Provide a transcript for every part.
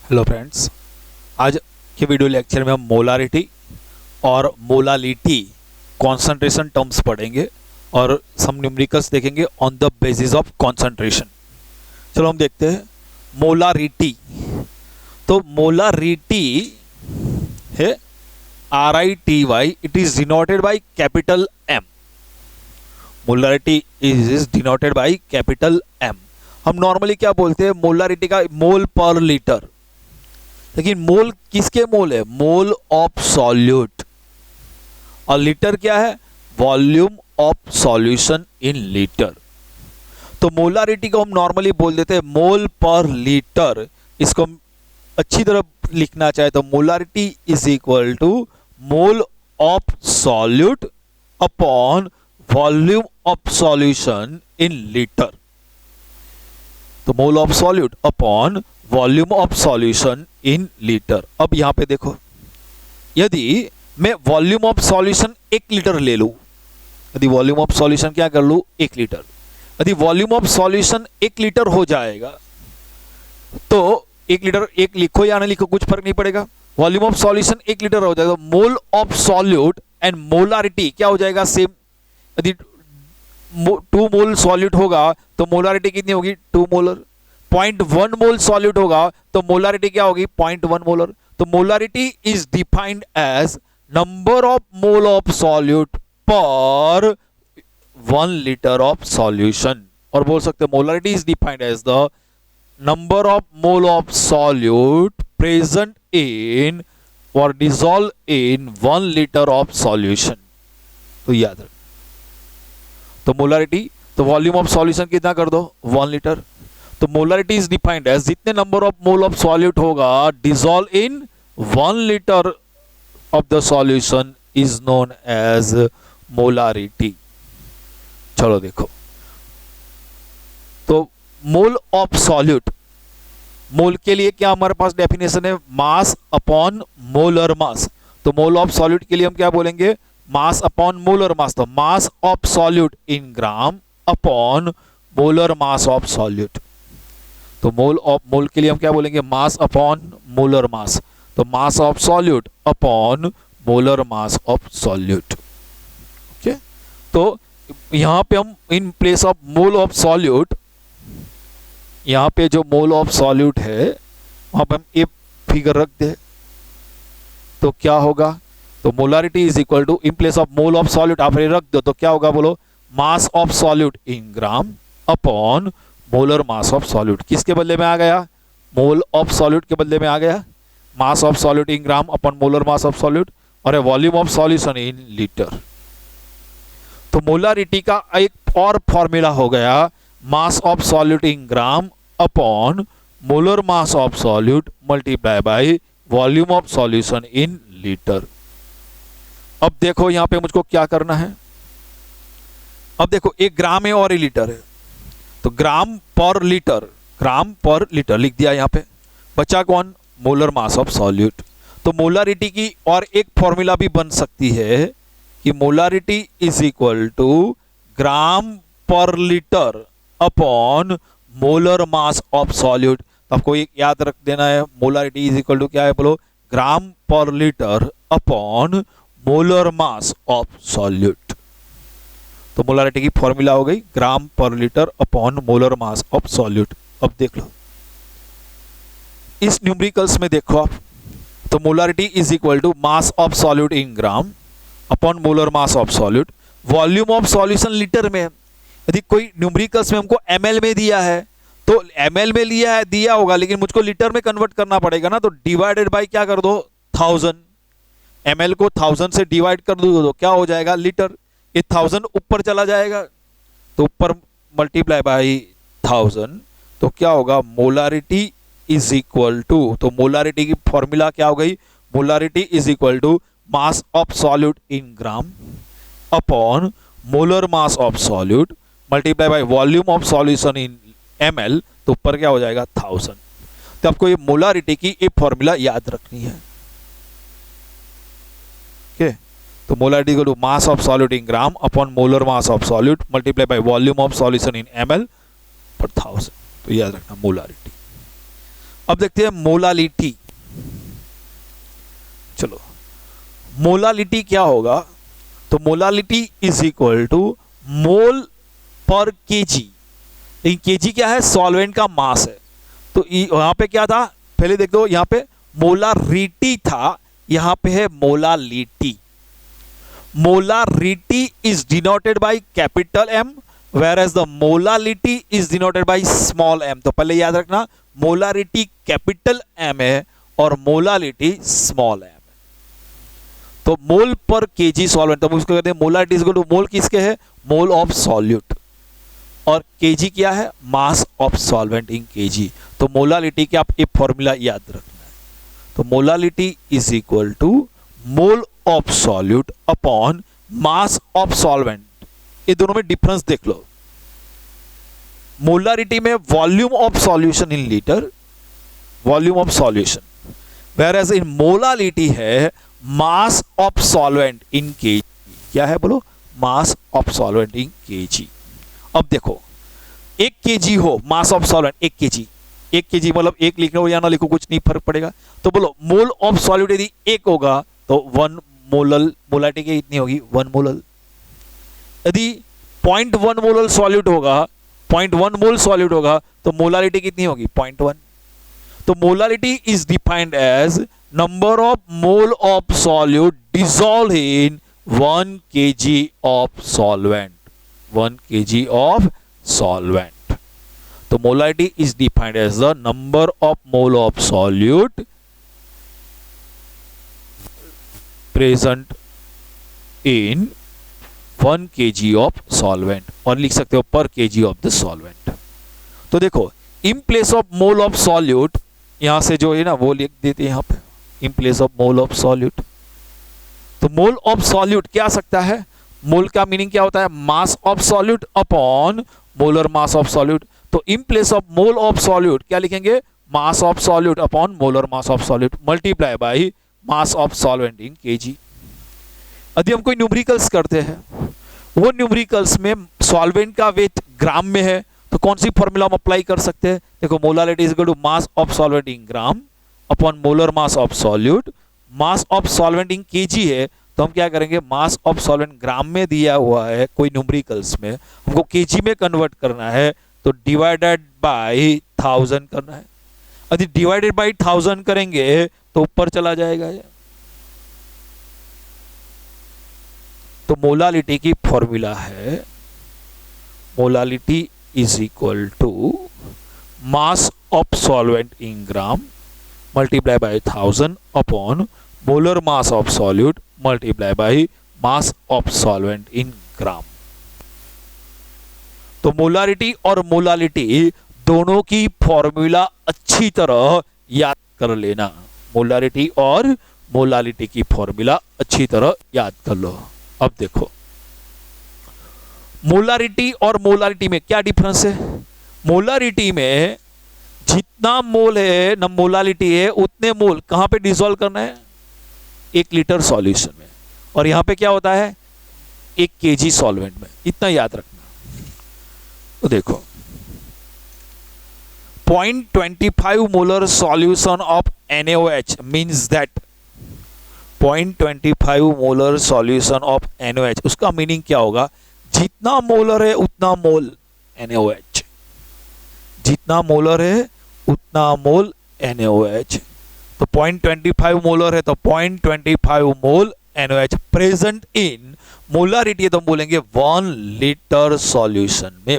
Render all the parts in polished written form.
Hello friends, आज के video lecture में हम मोलारिटी और मोलालिटी कॉन्सेंट्रेशन टर्म्स पढ़ेंगे और सम न्यूमेरिकल्स देखेंगे on the basis of concentration. चलो हम देखते हैं मोलारिटी। तो मोलारिटी है RITY, it is denoted by capital M। Molarity is denoted by capital M। हम नॉर्मली क्या बोलते हैं, मोलारिटी का मोल पर लीटर, लेकिन मोल किसके मोल है? Mole of solute. और लीटर क्या है? Volume of solution in litre. तो मोलारिटी को हम नॉर्मली बोल देते हैं मोल पर लीटर। इसको हम अच्छी तरह लिखना चाहे तो molarity is equal to mole of solute upon volume of solution in litre. तो mole of solute upon volume of solution in litre. अब यहां पे देखो, यदि मैं वॉल्यूम ऑफ सॉल्यूशन 1 लीटर ले लूं, यदि वॉल्यूम ऑफ सॉल्यूशन क्या कर लूं 1 लीटर, यदि वॉल्यूम ऑफ सॉल्यूशन 1 लीटर हो जाएगा तो 1 लीटर 1 लिखो या ना लिखो कुछ फर्क नहीं पड़ेगा। वॉल्यूम ऑफ सॉल्यूशन 1 लीटर हो जाएगा, मोल ऑफ सॉल्यूट एंड मोलारिटी क्या हो जाएगा? सेम। यदि 2 मोल सॉल्यूट होगा तो मोलारिटी कितनी होगी? 2 मोलर। 0.1 मोल सॉल्यूट होगा तो मोलारिटी क्या होगी? 0.1 मोलर। तो molarity is defined as number of mole of solute per 1 litre of solution. और बोल सकते हैं molarity is defined as the number of mole of solute present in और dissolve in 1 litre of solution. तो याद रख, तो मोलारिटी, तो वॉल्यूम ऑफ सॉल्यूशन कितना कर दो? 1 लीटर। तो मोलारिटी इज डिफाइंड एज जितने number of mole of solute होगा dissolve in 1 litre of the solution is known as molarity. चलो देखो, तो मोल ऑफ सॉल्यूट, मोल के लिए क्या हमारे पास डेफिनेशन है? Mass upon molar mass. तो मोल ऑफ सॉल्यूट के लिए हम क्या बोलेंगे? Mass upon molar mass. तो mass of solute in gram upon molar mass of solute. तो मोल के लिए हम क्या बोलेंगे? Mass upon molar mass. तो mass of solute upon molar mass of solute. Okay, तो यहां पे हम in place of mole of solute, यहां पे जो मोल ऑफ सॉल्यूट है वहां पे हम एक फिगर रख दे तो क्या होगा? तो molarity is equal to, in place of mole of solute आप रख दो तो क्या होगा बोलो? Mass of solute in gram upon molar mass of solute. किसके बदले में आ गया? मोल ऑफ सॉल्यूट के बदले में आ गया mass of solute in gram upon molar mass of solute, और volume of solution in litre. तो मोलारिटी का एक और फॉर्मूला हो गया mass of solute in gram upon molar mass of solute multiply by volume of solution in litre. अब देखो यहां पे मुझको क्या करना है। अब देखो, 1 ग्राम है और 1 लीटर है, तो ग्राम पर लीटर लिख दिया यहां पे। बचा कौन? Molar mass of solute. तो मोलारिटी की और एक फॉर्मूला भी बन सकती है कि मोलारिटी इज इक्वल टू ग्राम पर litre upon molar mass of solute. आपको एक याद रख देना है, मोलारिटी इज इक्वल टू क्या है बोलो? ग्राम पर litre upon molar mass of solute. तो मोलारिटी की फॉर्मूला हो गई ग्राम पर litre upon molar mass of solute. अब देख लो इस न्यूमेरिकल्स में, देखो आप, तो molarity is equal to mass of solute in gram upon molar mass of solute, volume of solution litre में। यदि कोई न्यूमेरिकल्स में हमको ml में दिया है तो ml में दिया होगा, लेकिन मुझको लीटर में कन्वर्ट करना पड़ेगा ना, तो डिवाइडेड बाय क्या कर दो? 1000। ml को 1000 से डिवाइड कर दो तो क्या हो जाएगा? लीटर। ये 1000 ऊपर चला जाएगा तो ऊपर मल्टीप्लाई बाय 1000, तो क्या होगा? मोलारिटी इज इक्वल टू, तो मोलारिटी की फॉर्मूला क्या हो गई? Molarity is equal to mass of solute in gram upon molar mass of solute multiply by volume of solution in ml, तो ऊपर क्या हो जाएगा? 1000। तो आपको ये मोलारिटी की एक फॉर्मूला याद रखनी है। ओके, तो molarity equal to mass of solute in gram upon molar mass of solute multiply by volume of solution in ml पर 1000। तो याद रखना मोलारिटी। अब देखते हैं मोलालिटी। चलो, मोलालिटी क्या होगा? तो मोलालिटी इज इक्वल टू मोल पर केजी। लेकिन केजी क्या है? सॉल्वेंट का मास है। तो यहां पे क्या था? पहले देख दो, यहां पे मोलारिटी था, यहां पे है molality. Molarity is denoted by capital M, whereas the molality is denoted by small m। तो पहले याद रखना, मोलारिटी कैपिटल एम है और मोलालिटी स्मॉल एम है। तो मोल पर केजी सॉल्वेंट, तो उसको कहते हैं molarity is equal to mole किसके है? Mole of solute. और केजी क्या है? Mass of solvent in KG. तो मोलालिटी के आप एक फॉर्मूला याद रखना है। तो molality is equal to mole of solute upon mass of solvent. ये दोनों में डिफरेंस देख लो। मोलारिटी में volume of solution in litre, volume of solution, whereas in molality है mass of solvent in KG. क्या है बोलो? Mass of solvent in KG. अब देखो, 1 केजी हो मास ऑफ सॉल्वेंट, 1 केजी, 1 केजी मतलब 1 लिखो या ना लिखो कुछ नहीं फर्क पड़ेगा। तो बोलो मोल ऑफ सॉल्यूट यदि 1 होगा तो 1 मोलल, मोलारिटी की इतनी होगी 1 मोलल। यदि 0.1 मोलल सॉल्यूट होगा, 0.1 मोल सॉल्यूट होगा तो मोलारिटी कितनी होगी? 0.1। तो molarity is defined as number of mole of solute dissolve in 1 kg of solvent, 1 kg of solvent. तो molarity is defined as the number of mole of solute present in 1 kg of solvent, और लिख सकते हो पर KG of the solvent. तो देखो, इन place of mole of solute, यहां से जो है ना वो लिख देते हैं यहां पे, इन place of mole of solute. तो मोल ऑफ सॉल्यूट क्या आ सकता है? मोल का मीनिंग क्या होता है? Mass of solute upon molar mass of solute. तो in place of mole of solute क्या लिखेंगे? Mass of solute upon molar mass of solute multiply by mass of solvent in KG. यदि हम कोई न्यूमेरिकल्स करते हैं, वो न्यूमेरिकल्स में सॉल्वेंट का वेट ग्राम में है, तो कौन सी फॉर्मूला हम अप्लाई कर सकते हैं? देखो, molarity is equal to mass of solvent in gram upon molar mass of solute. Mass of solvent in kg है, तो हम क्या करेंगे? मास ऑफ सॉल्वेंट ग्राम में दिया हुआ है कोई न्यूमेरिकल्स में, हमको केजी में कन्वर्ट करना है, तो डिवाइडेड बाय 1000 करना है। यदि डिवाइडेड बाय 1000 करेंगे तो ऊपर चला जाएगा ये। तो मोलालिटी की फॉर्मूला है, molality is equal to mass of solvent in gram multiply by 1000 upon molar mass of solute multiply by mass of solvent in gram. तो मोलारिटी और मोलालिटी दोनों की फॉर्मूला अच्छी तरह याद कर लेना। मोलारिटी और मोलालिटी की फॉर्मूला अच्छी तरह याद कर लो। अब देखो, मोलारिटी और मोलालिटी में क्या डिफरेंस है? मोलारिटी में जितना मोल है ना मोलालिटी है, उतने मोल कहां पे डिसॉल्व करना है? 1 लीटर सॉल्यूशन में। और यहां पे क्या होता है? 1 kg सॉल्वेंट में। इतना याद रखना। तो देखो, 0.25 molar solution of NaOH means that 0.25 molar solution of NaOH, उसका मीनिंग क्या होगा? जितना मोलर है उतना मोल NaOH, जितना मोलर है उतना मोल NaOH। तो 0.25 मोलर है तो 0.25 मोल NaOH प्रेजेंट इन मोलारिटी, तो हम बोलेंगे 1 लीटर सॉल्यूशन में।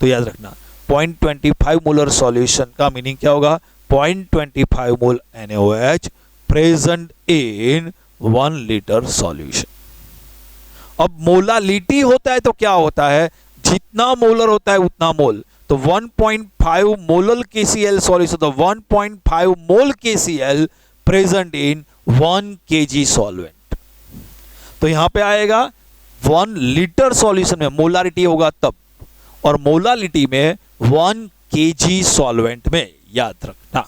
तो याद रखना, 0.25 मोलर सॉल्यूशन का मीनिंग क्या होगा? 0.25 मोल NaOH present in 1 litre solution. अब मोलालिटी होता है तो क्या होता है? जितना मोलर होता है उतना मोल। तो 1.5 मोलर KCl सॉल्यूशन, तो 1.5 मोल KCl present in 1 kg solvent. तो यहां पे आएगा 1 लीटर सॉल्यूशन में मोलारिटी होगा तब, और मोलालिटी में 1 kg सॉल्वेंट में। याद रखना।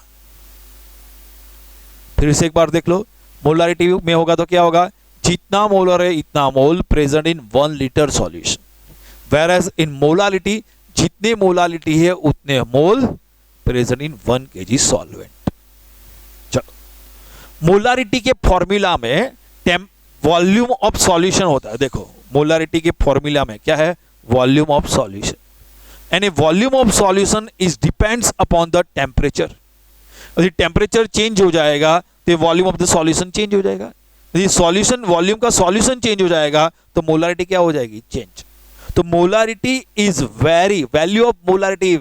फिर से एक बार देख लो, मोलारिटी में होगा तो क्या होगा? जितना मोलर है इतना mole present in 1 litre solution, whereas in molality जितने मोलालिटी है उतने mole present in 1 kg solvent. चलो, मोलारिटी के फॉर्मूला में वॉल्यूम ऑफ सॉल्यूशन होता है। देखो, मोलारिटी के फॉर्मूला में क्या है? Volume of solution. यानी volume of solution is depends upon the temperature. यदि टेम्परेचर चेंज हो जाएगा तो volume of the solution change हो जाएगा। यदि सॉल्यूशन वॉल्यूम का सॉल्यूशन चेंज हो जाएगा तो मोलारिटी क्या हो जाएगी? चेंज। तो molarity is very, value of molarity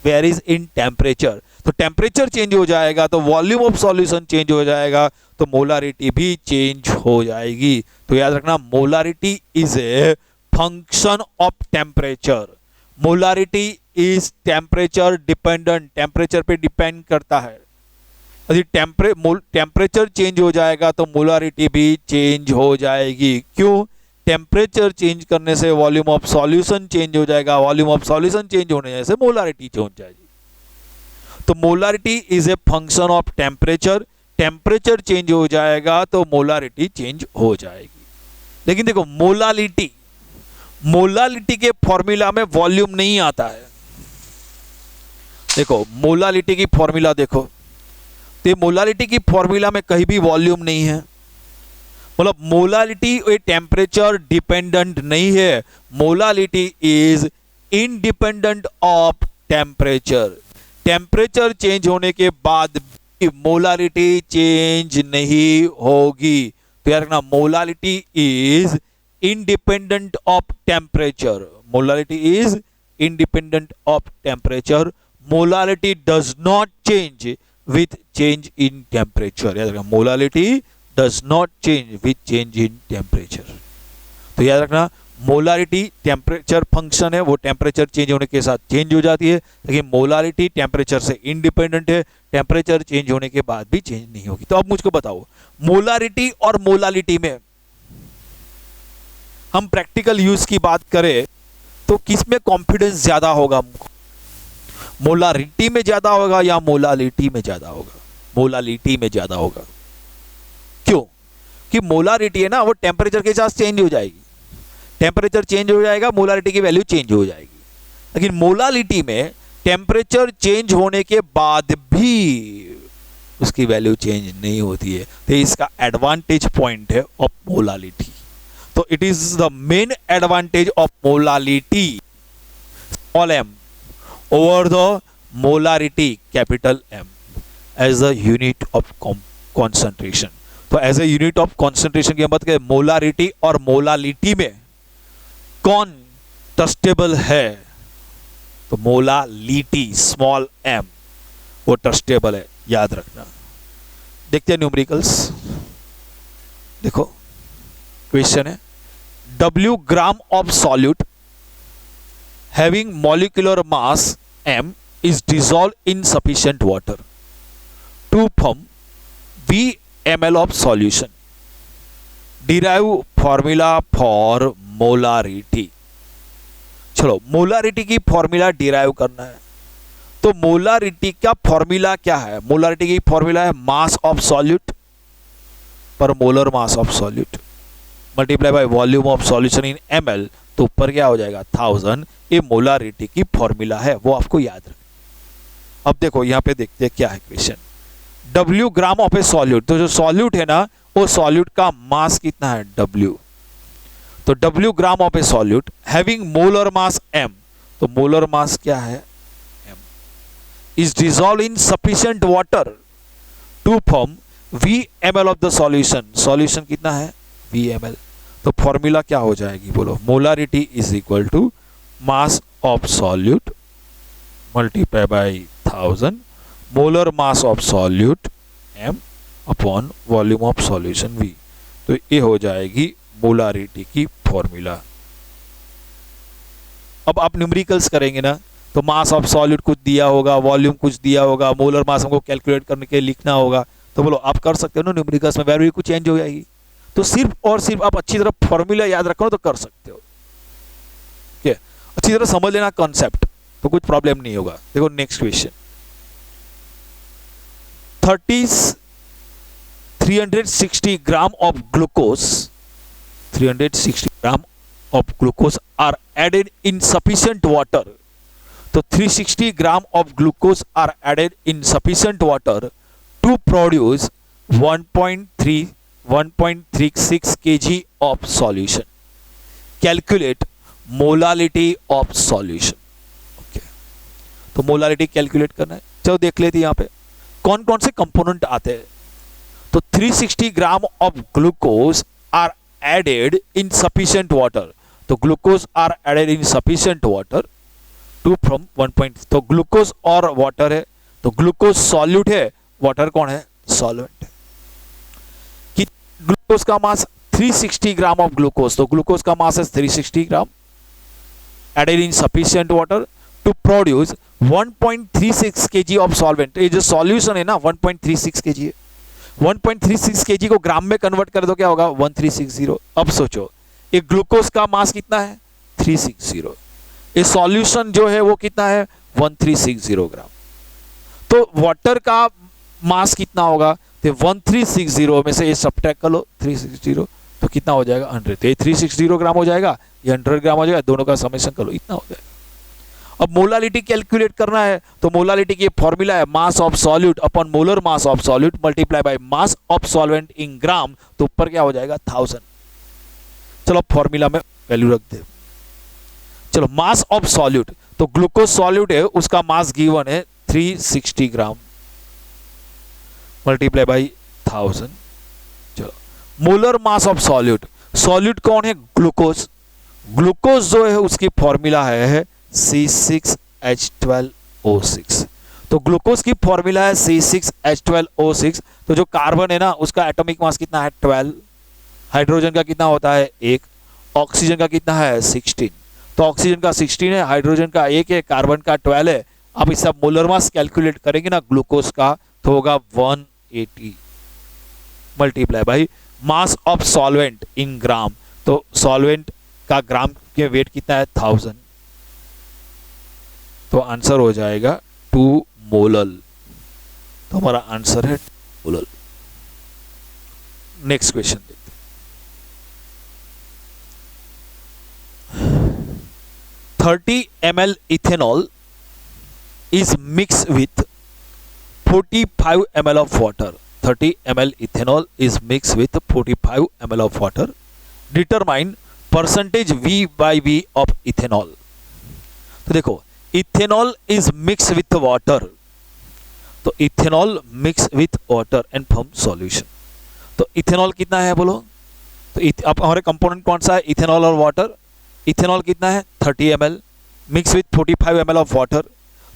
varies in temperature. तो टेम्परेचर चेंज हो जाएगा तो वॉल्यूम ऑफ सॉल्यूशन चेंज हो जाएगा, तो मोलारिटी भी चेंज हो जाएगी। तो याद रखना, molarity is a function of temperature. Molarity is temperature dependent, temperature पे डिपेंड करता है। यदि टेम्परेचर चेंज हो जाएगा तो मोलारिटी भी चेंज हो जाएगी। क्यों? टेम्परेचर चेंज करने से वॉल्यूम ऑफ सॉल्यूशन चेंज हो जाएगा, वॉल्यूम ऑफ सॉल्यूशन चेंज होने से मोलारिटी चेंज हो जाएगी। तो molarity is a function of temperature, temperature change हो जाएगा तो मोलारिटी चेंज हो जाएगी। लेकिन देखो, मोलालिटी के फॉर्मूला में वॉल्यूम नहीं आता है। देखो, मोलालिटी की फॉर्मूला देखो, तो मोलालिटी की फॉर्मूला में कहीं भी वॉल्यूम नहीं है। मतलब मोलालिटी ए टेम्परेचर डिपेंडेंट नहीं है, molality is independent of temperature. Temperature change होने के बाद भी मोलालिटी चेंज नहीं होगी। तो यार ना, molality is independent of temperature. Molarity is independent of temperature. Molarity does not change with change in temperature. याद रखना, molarity does not change with change in temperature. तो याद रखना, मोलारिटी टेम्परेचर फंक्शन है, वो टेम्परेचर चेंज होने के साथ चेंज हो जाती है, लेकिन मोलारिटी टेम्परेचर से इंडिपेंडेंट है, टेम्परेचर चेंज होने के बाद भी चेंज नहीं होगी। तो अब मुझको बताओ, मोलारिटी और मोलालिटी में हम प्रैक्टिकल यूज की बात करें तो किस में कॉन्फिडेंस ज्यादा होगा? मोलारिटी में ज्यादा होगा या मोलालिटी में ज्यादा होगा? मोलालिटी में ज्यादा होगा। क्यों? कि मोलारिटी है ना, वो टेम्परेचर के साथ चेंज हो जाएगी, टेम्परेचर चेंज हो जाएगा, मोलारिटी की वैल्यू चेंज हो जाएगी। लेकिन मोलालिटी में टेम्परेचर चेंज होने के बाद भी उसकी वैल्यू चेंज नहीं होती है। तो इसका एडवांटेज पॉइंट है of molality. So it is the main advantage of molality, small m, over the molarity, capital M, as a unit of concentration. तो as a unit of concentration की बात करें, molarity और molality में कौन trustable है? तो molality, small m, वो ट्रस्टेबल है, याद रखना। देखते हैं न्यूमेरिकल्स। देखो, क्वेश्चन है, W gram of solute having molecular mass m is dissolved in sufficient water to form V ml of solution. Derive formula for molarity. चलो, मोलारिटी की फॉर्मूला डिराइव करना है। तो मोलारिटी का फॉर्मूला क्या है? मोलारिटी की फॉर्मूला है मास ऑफ सॉल्यूट पर molar mass of solute multiply by volume of solution in ml। तो ऊपर क्या हो जाएगा? 1000। ये मोलारिटी की फॉर्मूला है, वो आपको याद रखना। अब देखो, यहां पे देखते हैं क्या है question. W gram of a solute, तो जो सॉल्यूट है ना, वो सॉल्यूट का मास कितना है? W। तो W gram of a solute having molar mass m, तो मोलर मास क्या है? m, is dissolve in sufficient water to form V ml of the solution. Solution कितना है? V ml। तो फॉर्मूला क्या हो जाएगी? बोलो। Molarity is equal to mass of solute multiply by 1000 molar mass of solute m upon volume of solution V। तो ये हो जाएगी मोलारिटी की फॉर्मूला। अब आप न्यूमेरिकल्स करेंगे ना, तो मास ऑफ सॉल्यूट कुछ दिया होगा, वॉल्यूम कुछ दिया होगा, मोलर मास हमको कैलकुलेट करने के लिखना होगा। तो बोलो, आप कर सकते हो ना न्यूमेरिकल्स में, वैल्यू कुछ चेंज हो जाएगी। तो सिर्फ और सिर्फ आप अच्छी तरह फॉर्मूला याद रखो तो कर सकते हो। क्या? अच्छी तरह समझ लेना कॉन्सेप्ट, तो कुछ प्रॉब्लम नहीं होगा। देखो next question, 360 gram of glucose, 360 gram of glucose are added in sufficient water तो 360 gram of glucose are added in sufficient water to produce 1.36 kg of solution. Calculate molality of solution. Okay, तो molality calculate करना है. चलो देख लेते हैं यहाँ पे कौन कौन से कंपोनेंट आते हैं. तो 360 gram of glucose are added in sufficient water. तो glucose are added in sufficient water to from 1. तो ग्लूकोज और वाटर है, तो ग्लूकोज सॉल्यूट है, वाटर कौन है, सॉल्वेंट है. कि ग्लूकोज का मास 360 ग्राम ऑफ ग्लूकोज, तो ग्लूकोज का मास है 360 gram added in sufficient water to produce 1.36 kg of solvent. ये जो सॉल्यूशन है ना 1.36 kg है. 1.36 kg को ग्राम में कन्वर्ट कर दो क्या होगा 1360. अब सोचो ये ग्लूकोज का मास कितना है 360, ये सॉल्यूशन जो है वो कितना है 1360 ग्राम. तो वाटर का मास कितना होगा, तो 1360 में से ये सब्ट्रैक्ट कर लो 360, तो कितना हो जाएगा 100. तो ये 360 ग्राम हो जाएगा, ये 100 ग्राम हो जाएगा, दोनों का समेशन कर लो, इतना हो जाएगा. अब मोलालिटी कैलकुलेट करना है, तो मोलालिटी की फॉर्मूला है mass of solute upon molar mass of solute multiply by mass of solvent in gram. तो ऊपर क्या हो जाएगा 1000. चलो फॉर्मूला में वैल्यू रख दे. चलो मास ऑफ सॉल्यूट, तो ग्लूकोज सॉल्यूट है उसका मास गिवन है 360 ग्राम मल्टीप्लाई बाय 1000. चलो molar mass of solute, solute कौन है ग्लूकोज. ग्लूकोज जो है उसकी फॉर्मूला है C6H12O6. तो ग्लूकोज की फॉर्मूला है C6H12O6. तो जो कार्बन है ना उसका एटॉमिक मास कितना है 12, हाइड्रोजन का कितना होता है 1, ऑक्सीजन का कितना है 16. तो ऑक्सीजन का 16 है, हाइड्रोजन का 1 है, कार्बन का 12 है. अब इसका मोलर मास कैलकुलेट करेंगे ना ग्लूकोज का, तो होगा 180 multiply by mass of solvent in gram. तो सॉल्वेंट का ग्राम के वेट कितना है 1000. तो आंसर हो जाएगा 2 मोलल. तो हमारा आंसर है मोलल. नेक्स्ट क्वेश्चन देखते हैं. 30 ml ethanol is mixed with 45 ml of water. 30 ml ethanol is mixed with 45 ml of water. Determine percentage V by V of ethanol. तो देखो ethanol is mixed with water. तो ethanol mixed with water and form solution. तो ethanol कितना है बोलो. तो अब हमारे कंपोनेंट कौन सा है ethanol और water. ethanol कितना है 30 ml mixed with 45 ml of water.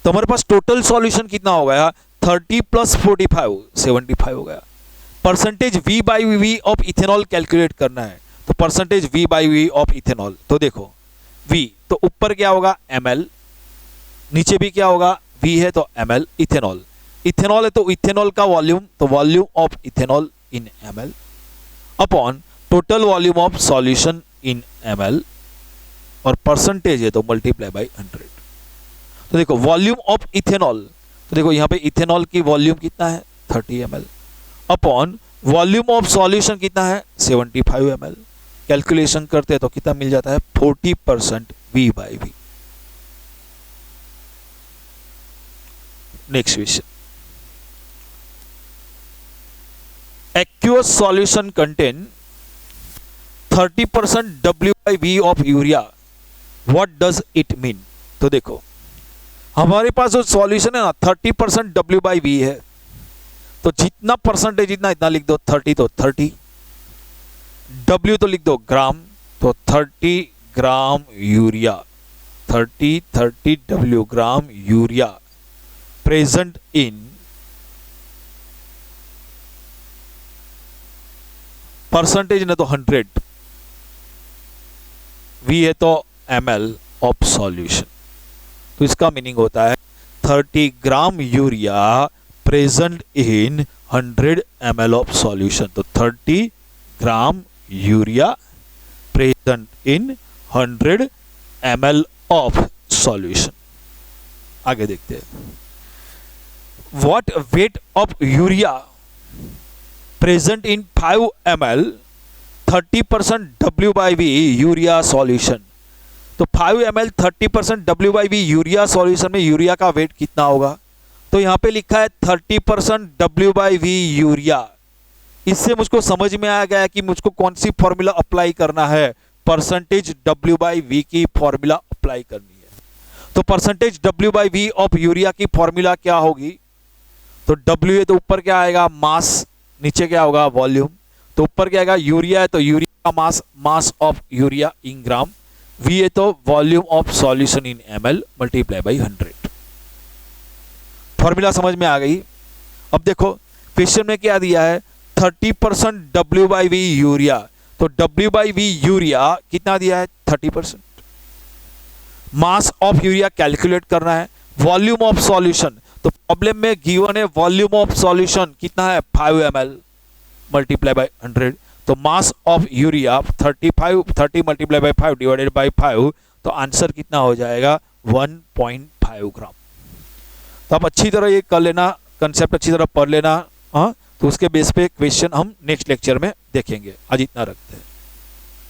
तो हमारे पास टोटल सॉल्यूशन कितना हो गया 30 प्लस 45 75 हो गया. Percentage V by V of ethanol calculate करना है. तो percentage V by V of ethanol, तो देखो V तो ऊपर क्या होगा ml, नीचे भी क्या होगा V है तो ml. इथेनॉल इथेनॉल है तो इथेनॉल का वॉल्यूम, तो volume of ethanol in ml upon total volume of solution in ml और परसेंटेज है तो मल्टीप्लाई बाई 100. तो देखो वॉल्यूम ऑफ इथेनॉल, तो देखो यहाँ पे इथेनॉल की वॉल्यूम कितना है 30 ml upon volume of solution कितना है 75 ml. कैलकुलेशन करते हैं तो कितना मिल जाता है 40% V by V. Next question. Aqueous solution contain 30% W by V of urea. What does it mean. तो देखो हमारे पास जो सॉल्यूशन है ना 30% W बाई V है, तो जितना परसेंटेज जितना इतना लिख दो 30 तो 30, W तो लिख दो ग्राम, तो 30 gram urea, 30 W gram urea present in percentage ने तो 100, V है तो ml ऑफ सॉल्यूशन. तो इसका मीनिंग होता है 30 gram urea present in 100 ml of solution. तो 30 gram urea present in 100 ml of solution. आगे देखते हैं. What weight of urea present in 5 ml 30% W by V urea solution. तो 5 ml 30% W/V यूरिया सॉल्यूशन में urea का wait कितना होगा? तो यहाँ पे लिखा है 30% W/V यूरिया। इससे मुझको समझ में आ गया कि मुझको कौन सी फॉर्मूला अप्लाई करना है, परसेंटेज W/V की फॉर्मूला अप्लाई करनी है। तो परसेंटेज W/V ऑफ यूरिया की फॉर्मूला क्या होगी? तो W है तो ऊपर क्या आएगा? मास, नीचे क्या होगा? वॉल्यूम। तो ऊपर क्या आएगा? यूरिया है तो यूरिया का mass, mass of urea in gram. V है तो volume of solution in ml multiply by 100। Formula समझ में आ गई? अब देखो क्वेश्चन में क्या दिया है, 30% W/V यूरिया। तो W/V यूरिया कितना दिया है? 30%। मास ऑफ यूरिया कैलकुलेट करना है। वॉल्यूम ऑफ सॉल्यूशन, तो प्रॉब्लम में गिवन है वॉल्यूम ऑफ सॉल्यूशन कितना है? 5 ml मल्टीप्लाई बाई 100। तो mass of urea 30 multiply by 5 divided by 5, तो आंसर कितना हो जाएगा? 1.5 ग्राम। तो आप अच्छी तरह ये कर लेना, कंसेप्ट अच्छी तरह पढ़ लेना। हाँ, तो उसके बेस पे क्वेश्चन हम नेक्स्ट लेक्चर में देखेंगे। आज इतना रखते हैं।